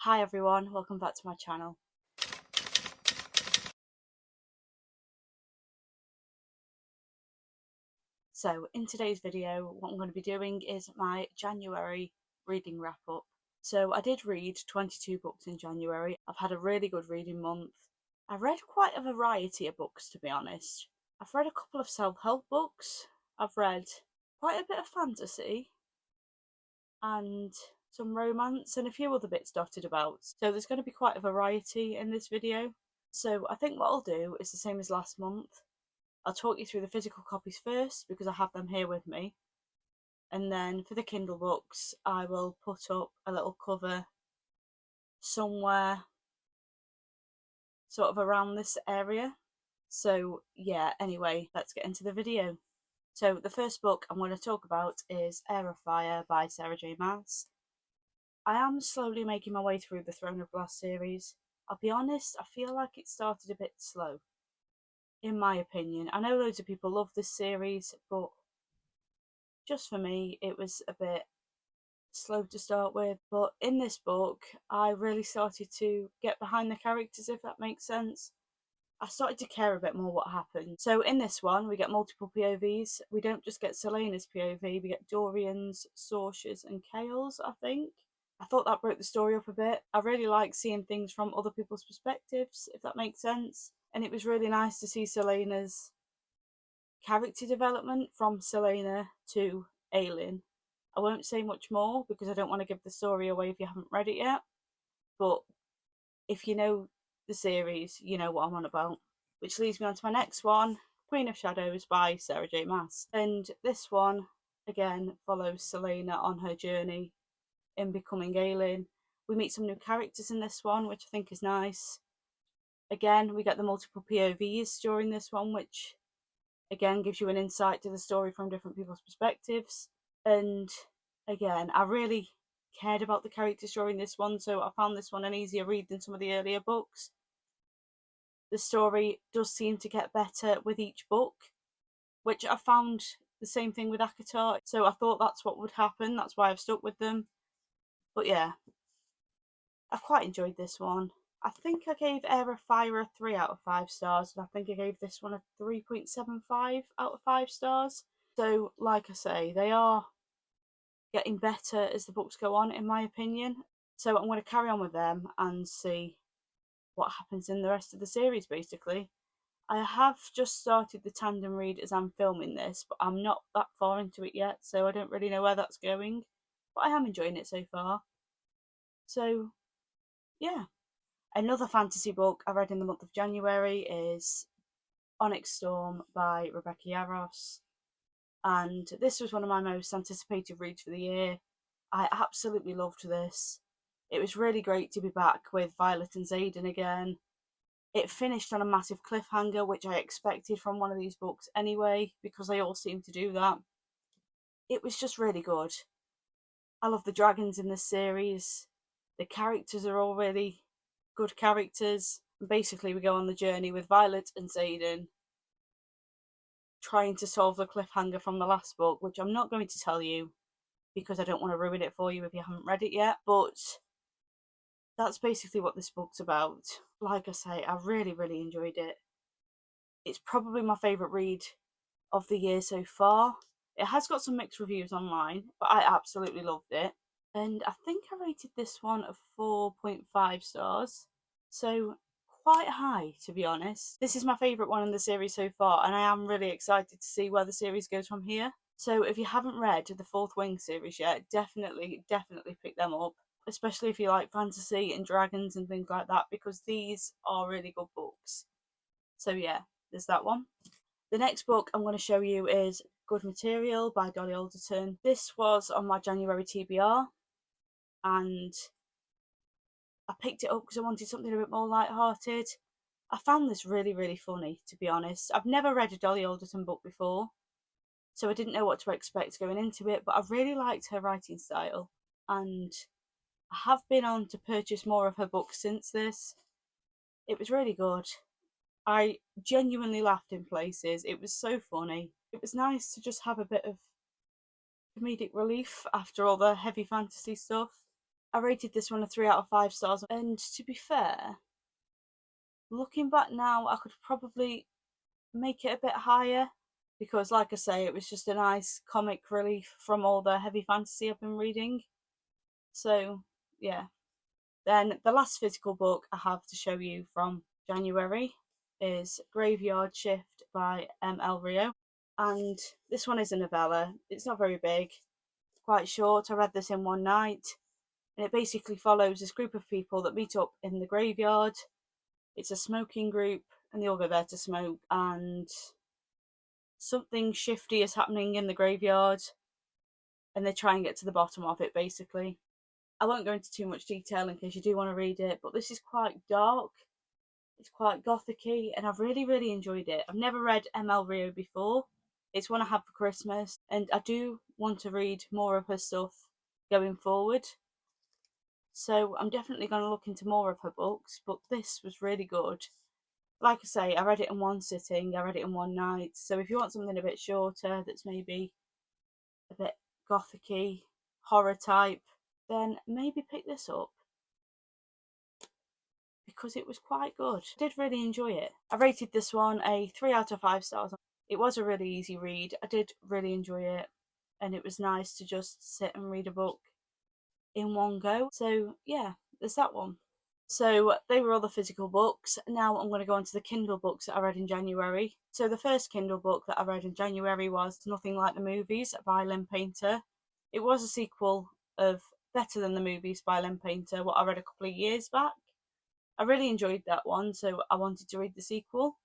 Hi everyone, welcome back to my channel. So in today's video, what I'm going to be doing is my January reading wrap up. So I did read 22 books in January. I've had a really good reading month. I read quite a variety of books, to be honest. I've read a couple of self-help books. I've read quite a bit of fantasy and some romance and a few other bits dotted about. So there's going to be quite a variety in this video. So I think what I'll do is the same as last month. I'll talk you through the physical copies first because I have them here with me. And then for the Kindle books, I will put up a little cover somewhere sort of around this area. So yeah, anyway, let's get into the video. So the first book I'm going to talk about is Heir of Fire by Sarah J Maas. I am slowly making my way through the Throne of Glass series. I'll be honest, I feel like it started a bit slow, in my opinion. I know loads of people love this series, but just for me, it was a bit slow to start with. But in this book, I really started to get behind the characters, if that makes sense. I started to care a bit more what happened. So in this one, we get multiple POVs. We don't just get Celaena's POV, we get Dorian's, Saoirse's and Chaol's, I think. I thought that broke the story up a bit. I really like seeing things from other people's perspectives, if that makes sense. And it was really nice to see Celaena's character development from Celaena to Aelin. I won't say much more because I don't want to give the story away if you haven't read it yet. But if you know the series, you know what I'm on about. Which leads me on to my next one, Queen of Shadows by Sarah J Maas. And this one, again, follows Celaena on her journey in becoming Aelin. We meet some new characters in this one, which I think is nice. Again, we get the multiple POVs during this one, which again gives you an insight to the story from different people's perspectives. And again, I really cared about the characters during this one, so I found this one an easier read than some of the earlier books. The story does seem to get better with each book, which I found the same thing with ACOTAR, so I thought that's what would happen. That's why I've stuck with them. But yeah, I quite enjoyed this one. I think I gave Heir of Fire a 3 out of 5 stars, and I think I gave this one a 3.75 out of 5 stars. So, like I say, they are getting better as the books go on, in my opinion. So I'm going to carry on with them and see what happens in the rest of the series, basically. I have just started the tandem read as I'm filming this, but I'm not that far into it yet, so I don't really know where that's going. But I am enjoying it so far. So, yeah. Another fantasy book I read in the month of January is Onyx Storm by Rebecca Yarros. And this was one of my most anticipated reads for the year. I absolutely loved this. It was really great to be back with Violet and Xaden again. It finished on a massive cliffhanger, which I expected from one of these books anyway, because they all seem to do that. It was just really good. I love the dragons in this series. The characters are all really good characters. Basically, we go on the journey with Violet and Xaden trying to solve the cliffhanger from the last book, which I'm not going to tell you because I don't want to ruin it for you if you haven't read it yet. But that's basically what this book's about. Like I say, I really, really enjoyed it. It's probably my favourite read of the year so far. It has got some mixed reviews online, but I absolutely loved it. And I think I rated this one a 4.5 stars. So quite high, to be honest. This is my favourite one in the series so far, and I am really excited to see where the series goes from here. So if you haven't read the Fourth Wing series yet, definitely pick them up, especially if you like fantasy and dragons and things like that, because these are really good books. So yeah, there's that one. The next book I'm going to show you is Good Material by Dolly Alderton. This was on my January TBR, and I picked it up because I wanted something a bit more light-hearted. I found this really, really funny, to be honest. I've never read a Dolly Alderton book before, so I didn't know what to expect going into it, but I really liked her writing style, and I have been on to purchase more of her books since this. It was really good. I genuinely laughed in places. It was so funny. It was nice to just have a bit of comedic relief after all the heavy fantasy stuff. I rated this one a 3 out of 5 stars, and to be fair, looking back now, I could probably make it a bit higher because, like I say, it was just a nice comic relief from all the heavy fantasy I've been reading. So, yeah. Then the last physical book I have to show you from January is Graveyard Shift by M.L. Rio. And this one is a novella. It's not very big, quite short. I read this in one night. And it basically follows this group of people that meet up in the graveyard. It's a smoking group, and they all go there to smoke. And something shifty is happening in the graveyard, and they try and get to the bottom of it, basically. I won't go into too much detail in case you do want to read it, but this is quite dark. It's quite gothic-y, and I've really, really enjoyed it. I've never read M.L. Rio before. It's one I have for Christmas, and I do want to read more of her stuff going forward. So I'm definitely going to look into more of her books, but this was really good. Like I say, I read it in one sitting, I read it in one night. So if you want something a bit shorter that's maybe a bit gothic-y, horror type, then maybe pick this up because it was quite good. I did really enjoy it. I rated this one a 3 out of 5 stars. It was a really easy read. I did really enjoy it, and it was nice to just sit and read a book in one go. So yeah, there's that one. So they were all the physical books. Now I'm going to go on to the Kindle books that I read in January. So the first Kindle book that I read in January was Nothing Like the Movies by Lynn Painter. It was a sequel of Better Than the Movies by Lynn Painter, what I read a couple of years back. I really enjoyed that one, so I wanted to read the sequel.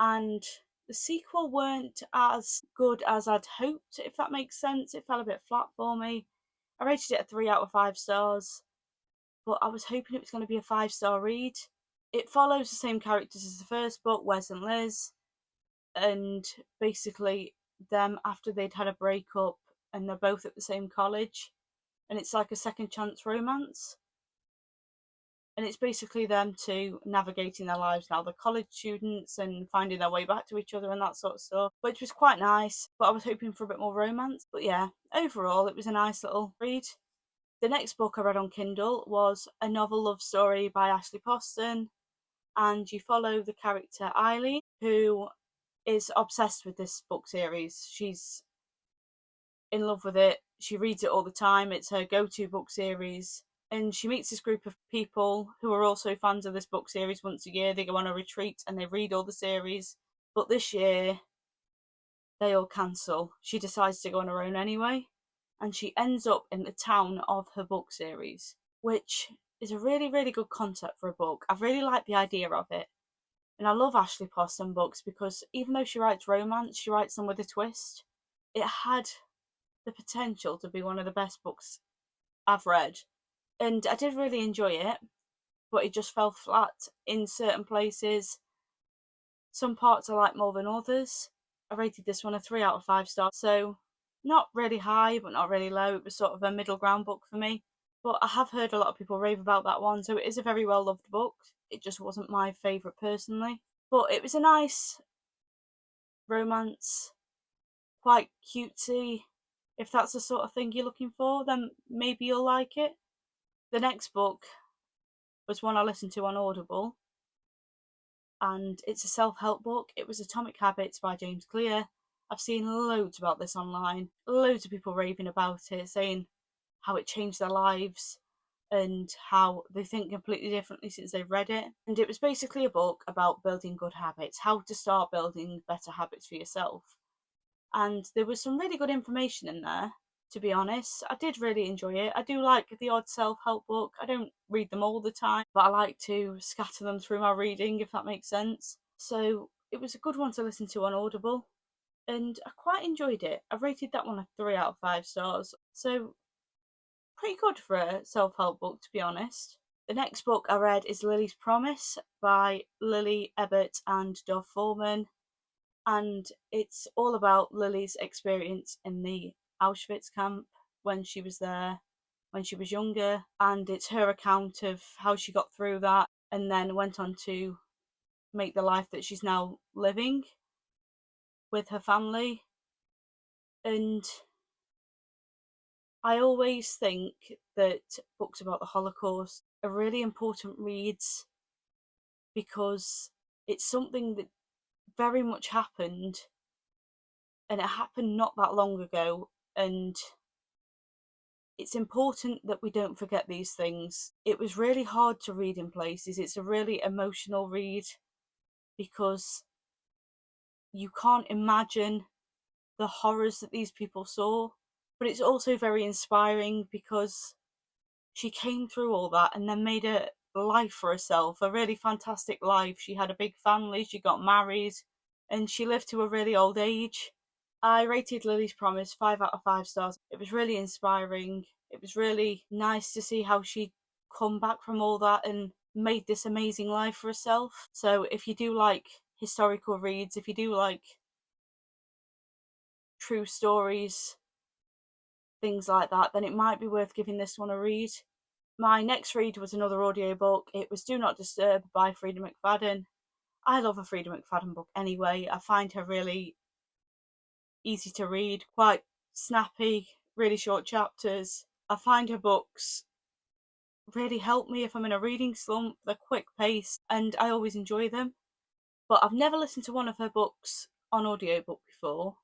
And the sequel weren't as good as I'd hoped, if that makes sense. It fell a bit flat for me. I rated it a 3 out of 5 stars, but I was hoping it was going to be a 5-star read. It follows the same characters as the first book, Wes and Liz, and basically them after they'd had a breakup and they're both at the same college, and it's like a second chance romance. And it's basically them two navigating their lives now. They're college students and finding their way back to each other and that sort of stuff, which was quite nice, but I was hoping for a bit more romance. But yeah, overall, it was a nice little read. The next book I read on Kindle was A Novel Love Story by Ashley Poston, and you follow the character Eileen, who is obsessed with this book series. She's in love with it. She reads it all the time. It's her go-to book series. And she meets this group of people who are also fans of this book series once a year. They go on a retreat and they read all the series. But this year, they all cancel. She decides to go on her own anyway. And she ends up in the town of her book series, which is a really, really good concept for a book. I really like the idea of it. And I love Ashley Poston books because even though she writes romance, she writes them with a twist. It had the potential to be one of the best books I've read. And I did really enjoy it, but it just fell flat in certain places. Some parts I like more than others. I rated this one a 3 out of 5 stars, so not really high, but not really low. It was sort of a middle ground book for me. But I have heard a lot of people rave about that one, so it is a very well loved book. It just wasn't my favourite personally. But it was a nice romance, quite cutesy. If that's the sort of thing you're looking for, then maybe you'll like it. The next book was one I listened to on Audible, and it's a self-help book. It was Atomic Habits by James Clear. I've seen loads about this online, loads of people raving about it, saying how it changed their lives and how they think completely differently since they've read it. And it was basically a book about building good habits, how to start building better habits for yourself. And there was some really good information in there, to be honest. I did really enjoy it. I do like the odd self-help book. I don't read them all the time, but I like to scatter them through my reading, if that makes sense. So it was a good one to listen to on Audible, and I quite enjoyed it. I rated that one a 3 out of 5 stars. So pretty good for a self-help book, to be honest. The next book I read is Lily's Promise by Lily Ebert and Dov Foreman, and it's all about Lily's experience in the Auschwitz camp when she was there, when she was younger, and it's her account of how she got through that and then went on to make the life that she's now living with her family. And I always think that books about the Holocaust are really important reads because it's something that very much happened, and it happened not that long ago, and it's important that we don't forget these things. It was really hard to read in places. It's a really emotional read because you can't imagine the horrors that these people saw, but it's also very inspiring because she came through all that and then made a life for herself, a really fantastic life. She had a big family, she got married, and she lived to a really old age. I rated Lily's Promise 5 out of 5 stars. It was really inspiring. It was really nice to see how she'd come back from all that and made this amazing life for herself. So if you do like historical reads, if you do like true stories, things like that, then it might be worth giving this one a read. My next read was another audiobook. It was Do Not Disturb by Freida McFadden. I love a Freida McFadden book anyway. I find her really easy to read, quite snappy, really short chapters. I find her books really help me if I'm in a reading slump. They're quick paced and I always enjoy them. But I've never listened to one of her books on audiobook before.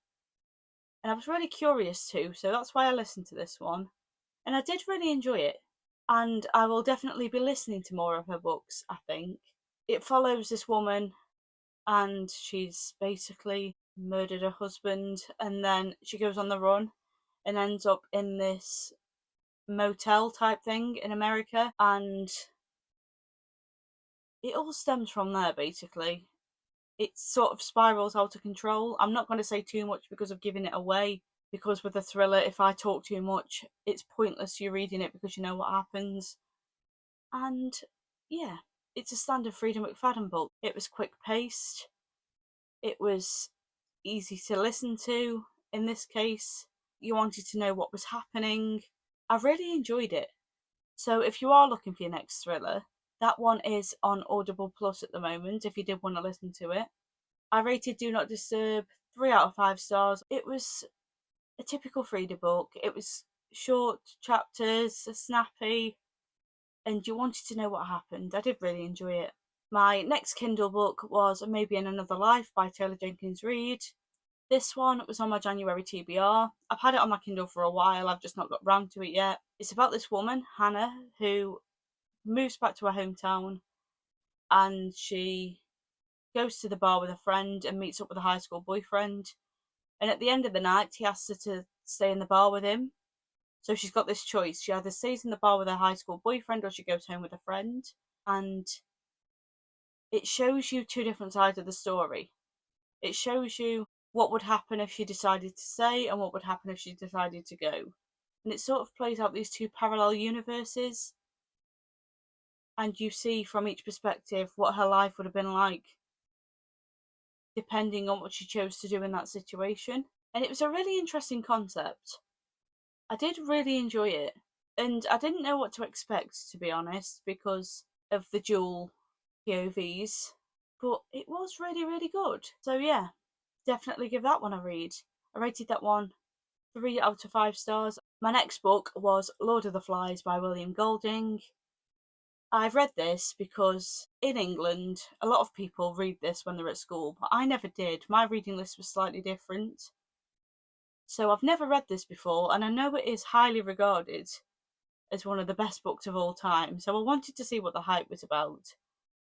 And I was really curious to, so that's why I listened to this one. And I did really enjoy it. And I will definitely be listening to more of her books, I think. It follows this woman and she's basically murdered her husband, and then she goes on the run and ends up in this motel type thing in America, and it all stems from there basically. It sort of spirals out of control. I'm not going to say too much because of giving it away, because with a thriller, if I talk too much, it's pointless you reading it because you know what happens. And yeah, it's a standard Freida McFadden book. It was quick paced, it was easy to listen to. In this case, you wanted to know what was happening. I really enjoyed it. So if you are looking for your next thriller, that one is on Audible Plus at the moment if you did want to listen to it. I rated Do Not Disturb 3 out of 5 stars. It was a typical Freida book. It was short chapters, snappy, and you wanted to know what happened. I did really enjoy it. My next Kindle book was Maybe in Another Life by Taylor Jenkins Reid. This one was on my January TBR. I've had it on my Kindle for a while, I've just not got round to it yet. It's about this woman, Hannah, who moves back to her hometown and she goes to the bar with a friend and meets up with a high school boyfriend. And at the end of the night, he asks her to stay in the bar with him. So she's got this choice. She either stays in the bar with her high school boyfriend or she goes home with a friend. And it shows you two different sides of the story. It shows you what would happen if she decided to stay and what would happen if she decided to go. And it sort of plays out these two parallel universes, and you see from each perspective what her life would have been like depending on what she chose to do in that situation. And it was a really interesting concept. I did really enjoy it, and I didn't know what to expect, to be honest, because of the dual POVs, but it was really, really good. So yeah, definitely give that one a read. I rated that one 3 out of 5 stars. My next book was Lord of the Flies by William Golding. I've read this because in England, a lot of people read this when they're at school, but I never did. My reading list was slightly different. So I've never read this before, and I know it is highly regarded as one of the best books of all time. So I wanted to see what the hype was about.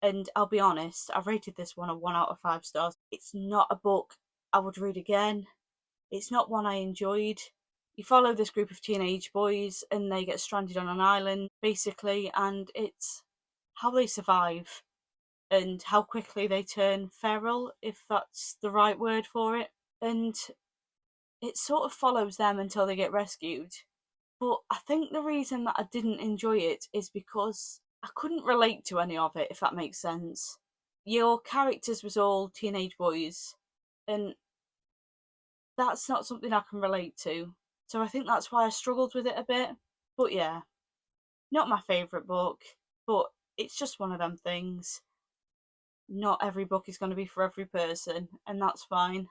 And I'll be honest, I rated this one a 1 out of 5 stars. It's not a book I would read again. It's not one I enjoyed. You follow this group of teenage boys and they get stranded on an island, basically, and it's how they survive and how quickly they turn feral, if that's the right word for it. And it sort of follows them until they get rescued. But I think the reason that I didn't enjoy it is because I couldn't relate to any of it, if that makes sense. Your characters was all teenage boys, and that's not something I can relate to. So I think that's why I struggled with it a bit. But yeah, not my favourite book, but it's just one of them things. Not every book is going to be for every person, and that's fine.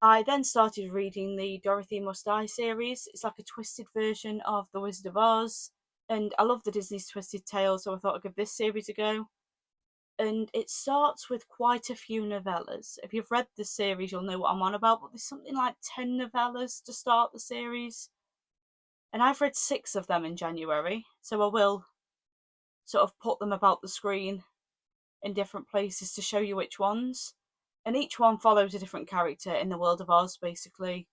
I then started reading the Dorothy Must Die series. It's like a twisted version of The Wizard of Oz, and I love the Disney's Twisted Tale, so I thought I'd give this series a go. And it starts with quite a few novellas. If you've read the series, you'll know what I'm on about, but there's something like 10 novellas to start the series. And I've read 6 of them in January, so I will sort of put them about the screen in different places to show you which ones. And each one follows a different character in the world of Oz, basically.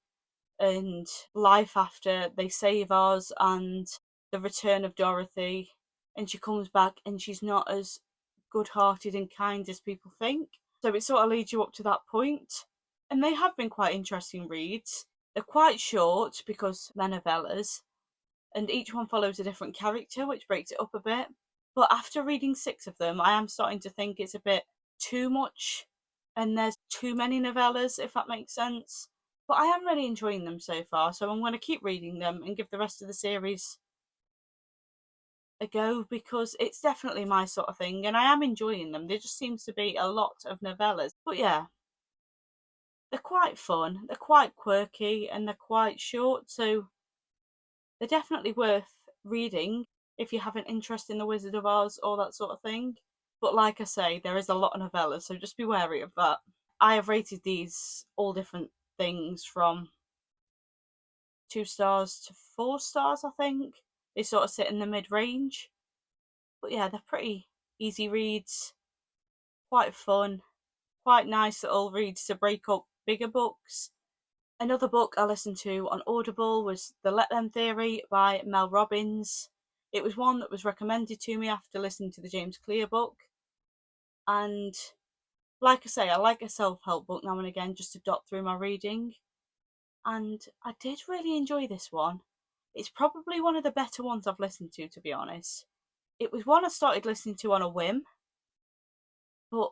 And life after they save Oz, and the return of Dorothy. And she comes back and she's not as good hearted and kind as people think. So it sort of leads you up to that point. And they have been quite interesting reads. They're quite short because they're novellas, and each one follows a different character, which breaks it up a bit. But after reading 6 of them, I am starting to think it's a bit too much, and there's too many novellas, if that makes sense. But I am really enjoying them so far, so I'm going to keep reading them and give the rest of the series a go, because it's definitely my sort of thing, and I am enjoying them. There just seems to be a lot of novellas. But yeah, they're quite fun, they're quite quirky, and they're quite short, so they're definitely worth reading if you have an interest in The Wizard of Oz or that sort of thing. But like I say, there is a lot of novellas, so just be wary of that. I have rated these all different things from 2 stars to 4 stars, I think. They sort of sit in the mid range. But yeah, they're pretty easy reads, quite fun, quite nice little reads to break up bigger books. Another book I listened to on Audible was The Let Them Theory by Mel Robbins. It was one that was recommended to me after listening to the James Clear book. And like I say, I like a self-help book now and again just to dot through my reading. And I did really enjoy this one. It's probably one of the better ones I've listened to be honest. It was one I started listening to on a whim, but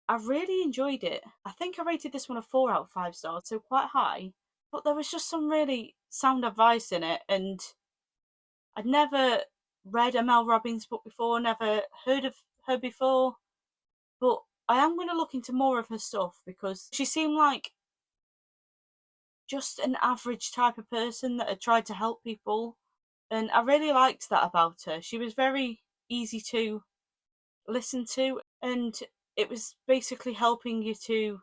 I really enjoyed it. I think I rated this one a 4 out of 5 stars, so quite high. But there was just some really sound advice in it, and I'd never read a Mel Robbins book before, never heard of her before. But I am going to look into more of her stuff because she seemed like just an average type of person that had tried to help people. And I really liked that about her. She was very easy to listen to, and it was basically helping you to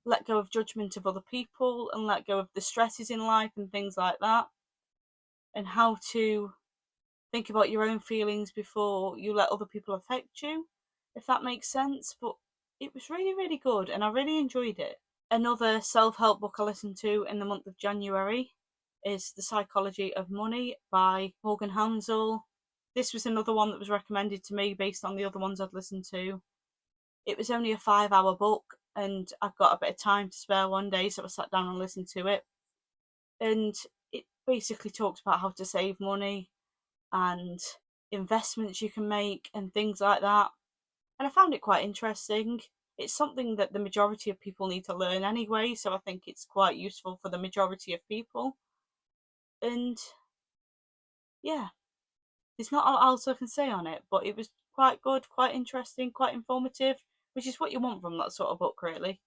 let go of judgment of other people and let go of the stresses in life and things like that, and how to think about your own feelings before you let other people affect you, if that makes sense. But it was really, really good and I really enjoyed it. Another self help book I listened to in the month of January is The Psychology of Money by Morgan Housel. This was another one that was recommended to me based on the other ones I'd listened to. It was only a 5-hour book, and I've got a bit of time to spare one day, so I sat down and listened to it. And it basically talks about how to save money and investments you can make and things like that. And I found it quite interesting. It's something that the majority of people need to learn anyway, so I think it's quite useful for the majority of people. And yeah, there's not a lot else I can say on it, but it was quite good, quite interesting, quite informative, which is what you want from that sort of book, really.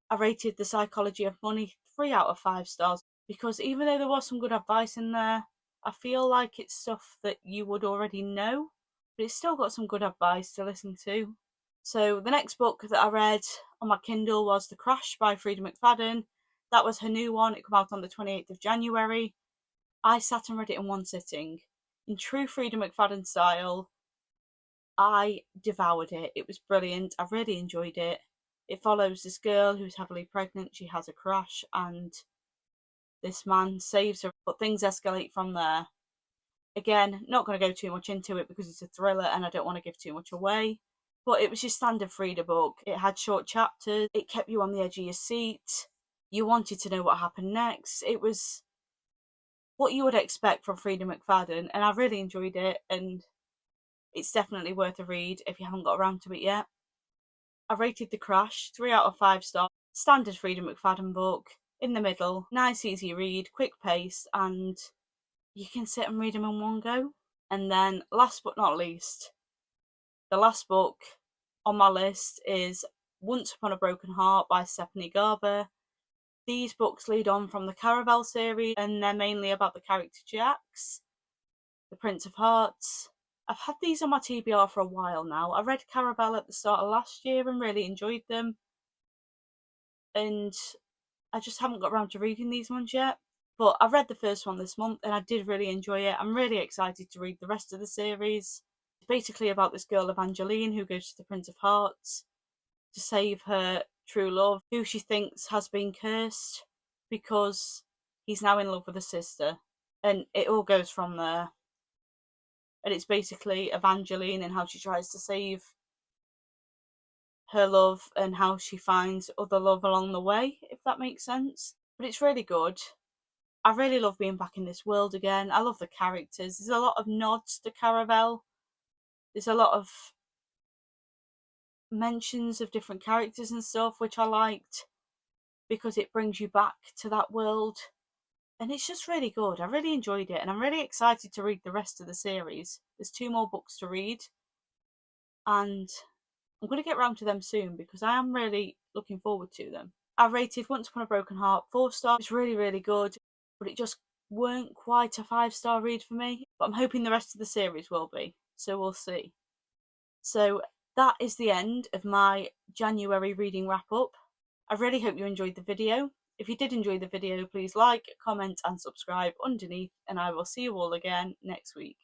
I rated The Psychology of Money 3 out of 5 stars because even though there was some good advice in there, I feel like it's stuff that you would already know, but it's still got some good advice to listen to. So the next book that I read on my Kindle was The Crash by Freida McFadden. That was her new one. It came out on the 28th of January. I sat and read it in one sitting. In true Freida McFadden style, I devoured it. It was brilliant. I really enjoyed it. It follows this girl who's heavily pregnant. She has a crash and this man saves her, but things escalate from there. Again, not going to go too much into it because it's a thriller and I don't want to give too much away. But it was your standard Freida book. It had short chapters. It kept you on the edge of your seat. You wanted to know what happened next. It was what you would expect from Freida McFadden, and I really enjoyed it, and it's definitely worth a read if you haven't got around to it yet. I rated The Crash 3 out of 5 stars. Standard Freida McFadden book, in the middle, nice easy read, quick pace, and you can sit and read them in one go. And then last but not least, the last book on my list is Once Upon a Broken Heart by Stephanie Garber. These books lead on from the Caraval series, and they're mainly about the character Jacques, the Prince of Hearts. I've had these on my TBR for a while now. I read Caraval at the start of last year and really enjoyed them, and I just haven't got around to reading these ones yet. But I read the first one this month and I did really enjoy it. I'm really excited to read the rest of the series. It's basically about this girl Evangeline who goes to the Prince of Hearts to save her true love, who she thinks has been cursed because he's now in love with a sister. And it all goes from there. And it's basically Evangeline and how she tries to save her love and how she finds other love along the way, if that makes sense. But it's really good. I really love being back in this world again. I love the characters. There's a lot of nods to Caraval. There's a lot of mentions of different characters and stuff, which I liked because it brings you back to that world. And it's just really good. I really enjoyed it and I'm really excited to read the rest of the series. There's 2 more books to read and I'm going to get round to them soon because I am really looking forward to them. I rated Once Upon a Broken Heart 4 stars. It's really, really good, but it just weren't quite a 5-star read for me. But I'm hoping the rest of the series will be, so we'll see. So that is the end of my January reading wrap up. I really hope you enjoyed the video. If you did enjoy the video, please like, comment and subscribe underneath, and I will see you all again next week.